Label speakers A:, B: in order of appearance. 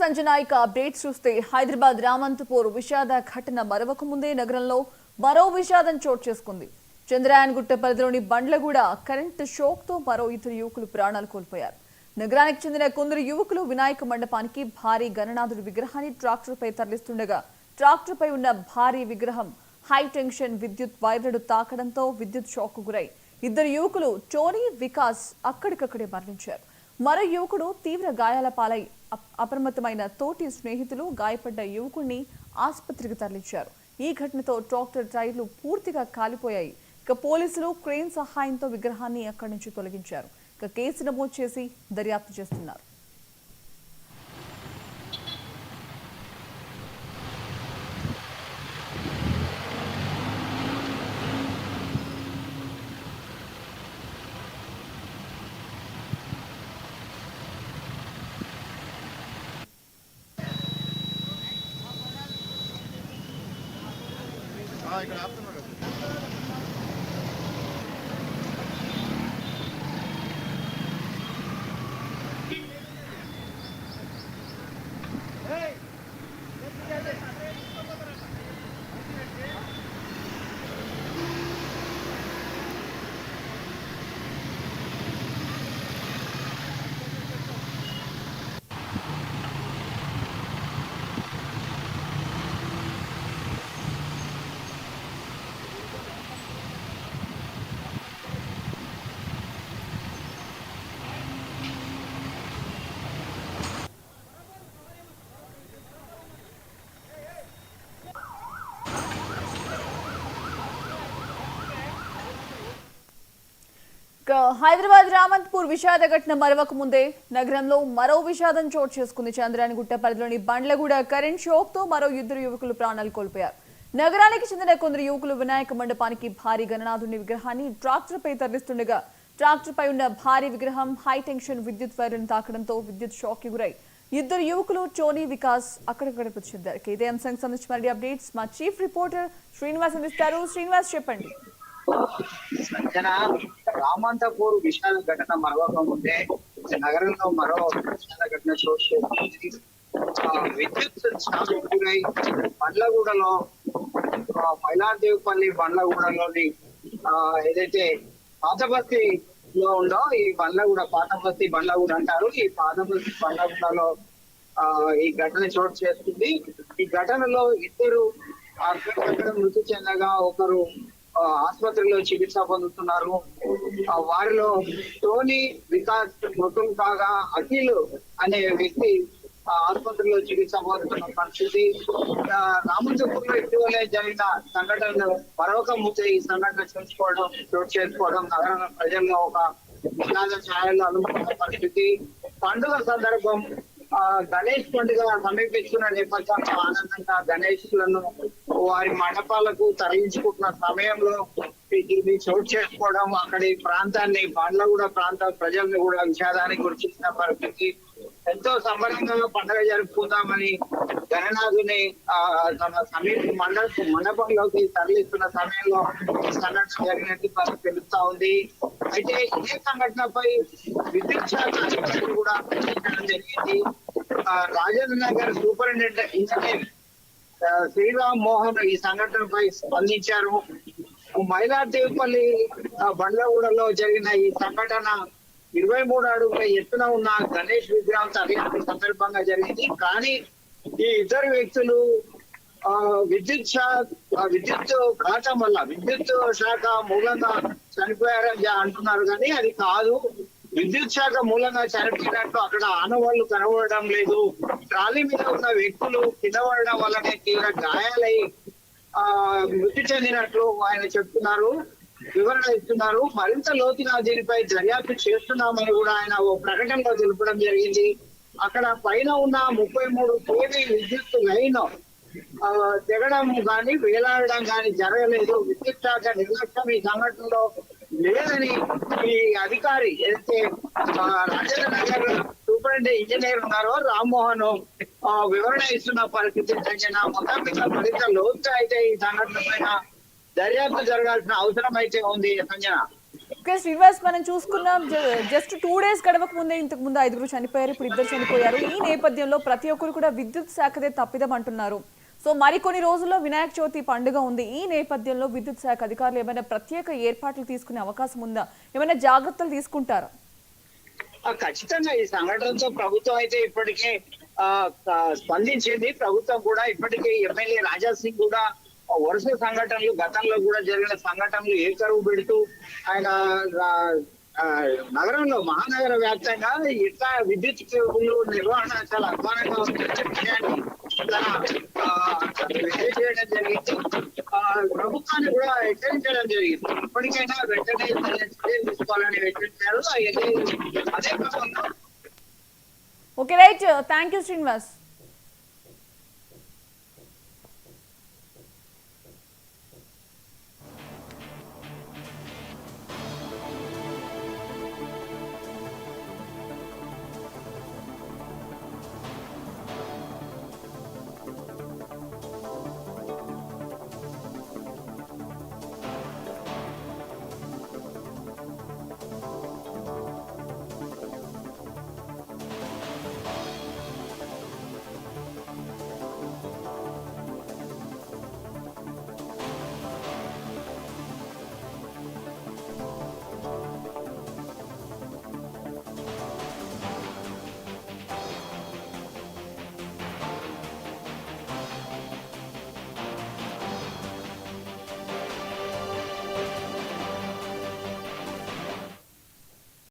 A: సంజనాయిక updates చూస్తే హైదరాబాద్ రామంతపూర్ విషాద ఘటన మరవక ముందే నగరంలో మరో విషాదం చోటు చేసుకుంది. చంద్రయాన్గుట్ట పరిధిలోని బండ్లగూడ కరెంట్ షాక్ తో మరో ఇద్దరు యువకులు ప్రాణాలు కోల్పోయారు. నగరానికి చెందిన కొందరు యువకులు వినాయక మండపానికి భారీ గణనాథుడి విగ్రహాన్ని ట్రాక్టర్పై తరలిస్తుండగా ట్రాక్టర్పై ఉన్న భారీ విగ్రహం హై టెన్షన్ విద్యుత్ వైర్లను తాకడంతో విద్యుత్ షాక్ కు గురై ఇద్దరు యువకులు టోనీ, వికాస్ అక్కడికక్కడే మరణించారు. మరో యువకుడు తీవ్ర గాయాల పాలై అప్రమత్తమైన తోటి స్నేహితులు గాయపడ్డ యువకుడిని ఆసుపత్రికి తరలించారు. ఈ ఘటనతో ట్రాక్టర్ టైర్లు పూర్తిగా కాలిపోయాయి. ఇక పోలీసులు క్రేన్ సహాయంతో విగ్రహాన్ని అక్కడి నుంచి తొలగించారు. ఇక కేసు నమోదు చేసి దర్యాప్తు చేస్తున్నారు.
B: ఇక్కడ ఆపుతున్నారు.
A: హైదరాబాద్ రామంతపూర్ విషాద ఘటన మరవక ముందే నగరంలో మరో విషాదం చోటు చేసుకుంది. చంద్రయాన్గుట్ట పరిధిలోని బండ్లగూడ కరెంట్ షాక్ తో మరో ఇద్దరు యువకులు ప్రాణాలు కోల్పోయారు. నగరానికి చెందిన కొందరు యువకులు వినాయక మండపానికి భారీ గణనాథుని విగ్రహాన్ని ట్రాక్టర్ పై తరలిస్తుండగా ట్రాక్టర్ పై ఉన్న భారీ విగ్రహం హై టెన్షన్ విద్యుత్ వైర్లను తాకడంతో విద్యుత్ షాక్ కి గురై ఇద్దరు యువకులు టోనీ, వికాస్ అక్కడికక్కడ మృతి చెందారు. ఇదే అంశానికి సంబంధించిన మరిన్ని అప్డేట్స్ మా చీఫ్ రిపోర్టర్ శ్రీనివాస్ అందిస్తారు. శ్రీనివాస్, చెప్పండి.
C: రామంతపూర్ విషాద ఘటన మరవక ముందే నగరంలో మరో విషాద ఘటన చోటు చేసుకుంది. విద్యుత్ షాక్ గురై బండ్లగూడలో మైలార్దేవిపల్లి బండ్లగూడలోని ఏదైతే పాతబస్తీలో ఉందో ఈ బండ్లగూడ పాతబస్తీ బండ్లగూడ అంటారు. ఈ పాతబస్తీ బండ్లగూడలో ఈ ఘటన చోటు చేసుకుంది. ఈ ఘటనలో ఇద్దరు మృతి చెందగా ఒకరు ఆసుపత్రిలో చికిత్స పొందుతున్నారు. వారిలో టోనీ, వికాస్ మృతం కాగా అఖిల్ అనే వ్యక్తి ఆసుపత్రిలో చికిత్స పొందుతున్న పరిస్థితి. రామంతపూర్ లో ఇటీవలే జరిగిన సంఘటనలు మరొక ముందే ఈ సంఘటన చోటు చేసుకోవడం నగర ప్రజల్లో ఒక విషాద ఛాయలు అనుభవ పరిస్థితి. పండుగ సందర్భం గణేష్ పండుగ సమీపిస్తున్న నేపథ్యంలో ఆనందంగా గణేష్లను వారి మండపాలకు తరలించుకుంటున్న సమయంలో ఇది చోటు చేసుకోవడం అక్కడి ప్రాంతాన్ని బండ్లగూడ ప్రాంత ప్రజల్ని కూడా విషాదానికి గురిచేసిన పరిస్థితి. ఎంతో సంబరంగా పండుగ జరుపుకుందామని గణనాథుని తమ సమీప మండపంలోకి తరలిస్తున్న సమయంలో సంఘటన జరిగినట్టు తెలుస్తా ఉంది. అయితే ఇదే సంఘటనపై విద్యుత్ శాఖ అధికారులు కూడా ప్రశ్నించడం జరిగింది. రాజేంద్ర నగర్ సూపరింటెండెంట్ ఇంజనీర్ శ్రీరామ్ మోహన్ ఈ సంఘటనపై స్పందించారు. మైలార్దేవిపల్లి బండ్లగూడలో జరిగిన ఈ సంఘటన 23 అడుగుల ఎత్తున ఉన్న గణేష్ విగ్రహం తరలింపు సందర్భంగా జరిగింది. కానీ ఈ ఇద్దరు వ్యక్తులు విద్యుత్ ఘాతం వల్ల విద్యుత్ శాఖ మూలంగా చనిపోయారని అంటున్నారు. కానీ అది కాదు. విద్యుత్ శాఖ మూలంగా చనిపోయినట్టు అక్కడ ఆనవాళ్లు కనబడడం లేదు. ట్రాలీ మీద ఉన్న వ్యక్తులు కింద పడడం వల్లనే తీవ్ర గాయాలై మృతి చెందినట్లు ఆయన చెప్తున్నారు, వివరణ ఇస్తున్నారు. మరింత లోతుగా దీనిపై దర్యాప్తు చేస్తున్నామని కూడా ఆయన ఓ ప్రకటనలో తెలపడం జరిగింది. అక్కడ పైన ఉన్న 33 kV విద్యుత్ లైన్ తెగడం కానీ వేలాడడం కానీ జరగలేదు. విద్యుత్ శాఖ నిర్లక్ష్యం ఈ సంఘటనలో లేదని ఈ అధికారి ఏదైతే రాజేంద్ర నగర్ సూపరింటెండెంట్ ఇంజనీర్ ఉన్నారో రామ్మోహన్ వివరణ ఇస్తున్న పరిస్థితి. మొత్తం మరింత లోతుగా అయితే ఈ సంఘటన పైన దర్యాప్తు జరగాల్సిన అవసరం అయితే ఉంది సంజన.
A: ఓకే శ్రీనివాస్, మనం చూసుకున్నాం జస్ట్ 2 days గడవక ముందే ఇంతకు ముందు 5 చనిపోయారు, ఇప్పుడు 2 చనిపోయారు. ఈ నేపథ్యంలో ప్రతి ఒక్కరు కూడా విద్యుత్ శాఖదే తప్పిదం అంటున్నారు. సో మరికొన్ని రోజుల్లో వినాయక చవితి పండుగ ఉంది. ఈ నేపథ్యంలో విద్యుత్ శాఖ అధికారులు ఏమైనా ప్రత్యేక ఏర్పాట్లు తీసుకునే అవకాశం ఉందా? ఏమైనా జాగ్రత్తలు తీసుకుంటారా?
C: ఖచ్చితంగా ఈ సంఘటనతో ప్రభుత్వం అయితే ఇప్పటికే స్పందించింది. ప్రభుత్వం కూడా ఇప్పటికే ఎమ్మెల్యే రాజా సింగ్ కూడా వరుస సంఘటనలు, గతంలో కూడా జరిగిన సంఘటనలు ఏకరువు పెడుతూ ఆయన నగరంలో మహానగర వ్యాప్తంగా ఇట్లా విద్యుత్ నిర్వహణ చాలా అధ్వానంగా ఉందనే విషయాన్ని తెలియజేయడం జరిగింది. ప్రభుత్వాన్ని కూడా హెచ్చరించడం జరిగింది. ఇప్పటికైనా వెంటనే చర్యలు తీసుకోవాలని హెచ్చరించారు. అదే క్రమంలో
A: okay right, thank you Srinivas.